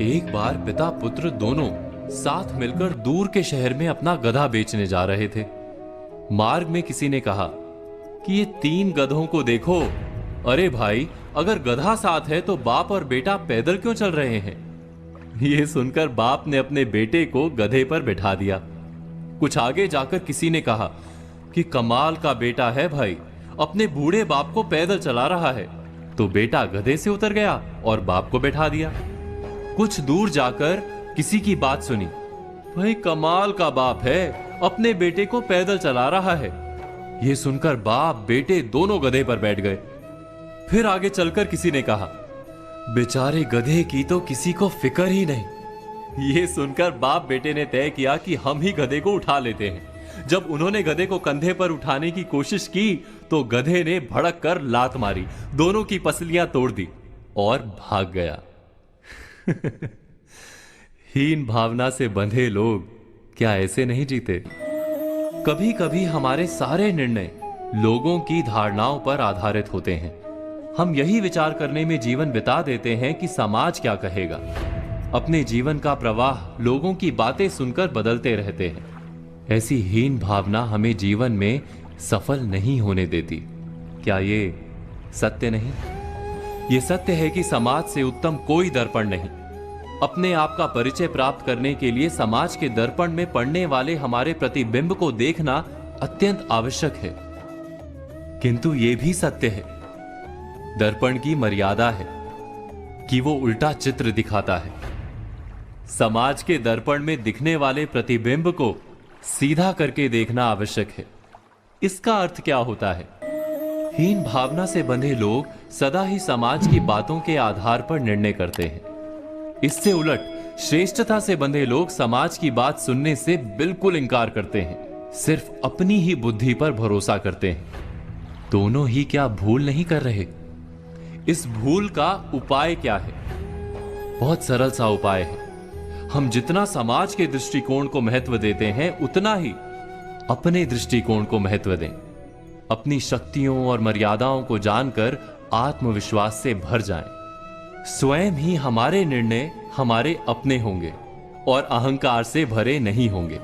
एक बार पिता पुत्र दोनों साथ मिलकर दूर के शहर में अपना गधा बेचने जा रहे थे। मार्ग में किसी ने कहा कि ये 3 गधों को देखो। अरे भाई, अगर गधा साथ है तो बाप और बेटा पैदल क्यों चल रहे हैं? ये सुनकर बाप ने अपने बेटे को गधे पर बिठा दिया। कुछ आगे जाकर किसी ने कहा कि कमाल का बेटा है भाई, अपने बूढ़े बाप को पैदल चला रहा है। तो बेटा गधे से उतर गया और बाप को बैठा दिया। कुछ दूर जाकर किसी की बात सुनी, भाई कमाल का बाप है, अपने बेटे को पैदल चला रहा है। यह सुनकर बाप बेटे दोनों गधे पर बैठ गए। फिर आगे चलकर किसी ने कहा, बेचारे गधे की तो किसी को फिक्र ही नहीं। यह सुनकर बाप बेटे ने तय किया कि हम ही गधे को उठा लेते हैं। जब उन्होंने गधे को कंधे पर उठाने की कोशिश की तो गधे ने भड़क कर लात मारी, दोनों की पसलियां तोड़ दी और भाग गया। हीन भावना से बंधे लोग क्या ऐसे नहीं जीते? कभी कभी हमारे सारे निर्णय लोगों की धारणाओं पर आधारित होते हैं। हम यही विचार करने में जीवन बिता देते हैं कि समाज क्या कहेगा। अपने जीवन का प्रवाह लोगों की बातें सुनकर बदलते रहते हैं। ऐसी हीन भावना हमें जीवन में सफल नहीं होने देती। क्या ये सत्य नहीं? ये सत्य है कि समाज से उत्तम कोई दर्पण नहीं। अपने आप का परिचय प्राप्त करने के लिए समाज के दर्पण में पड़ने वाले हमारे प्रतिबिंब को देखना अत्यंत आवश्यक है। किंतु यह भी सत्य है, दर्पण की मर्यादा है कि वो उल्टा चित्र दिखाता है। समाज के दर्पण में दिखने वाले प्रतिबिंब को सीधा करके देखना आवश्यक है। इसका अर्थ क्या होता है? हीन भावना से बंधे लोग सदा ही समाज की बातों के आधार पर निर्णय करते हैं। इससे उलट श्रेष्ठता से बंधे लोग समाज की बात सुनने से बिल्कुल इनकार करते हैं, सिर्फ अपनी ही बुद्धि पर भरोसा करते हैं। दोनों ही क्या भूल नहीं कर रहे? इस भूल का उपाय क्या है? बहुत सरल सा उपाय है। हम जितना समाज के दृष्टिकोण को महत्व देते हैं, उतना ही अपने दृष्टिकोण को महत्व दें। अपनी शक्तियों और मर्यादाओं को जानकर आत्मविश्वास से भर जाएं। स्वयं ही हमारे निर्णय हमारे अपने होंगे और अहंकार से भरे नहीं होंगे।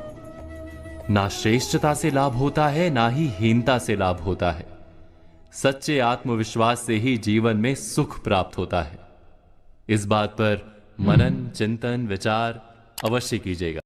ना श्रेष्ठता से लाभ होता है, ना ही हीनता से लाभ होता है। सच्चे आत्मविश्वास से ही जीवन में सुख प्राप्त होता है। इस बात पर मनन, चिंतन, विचार अवश्य कीजिएगा।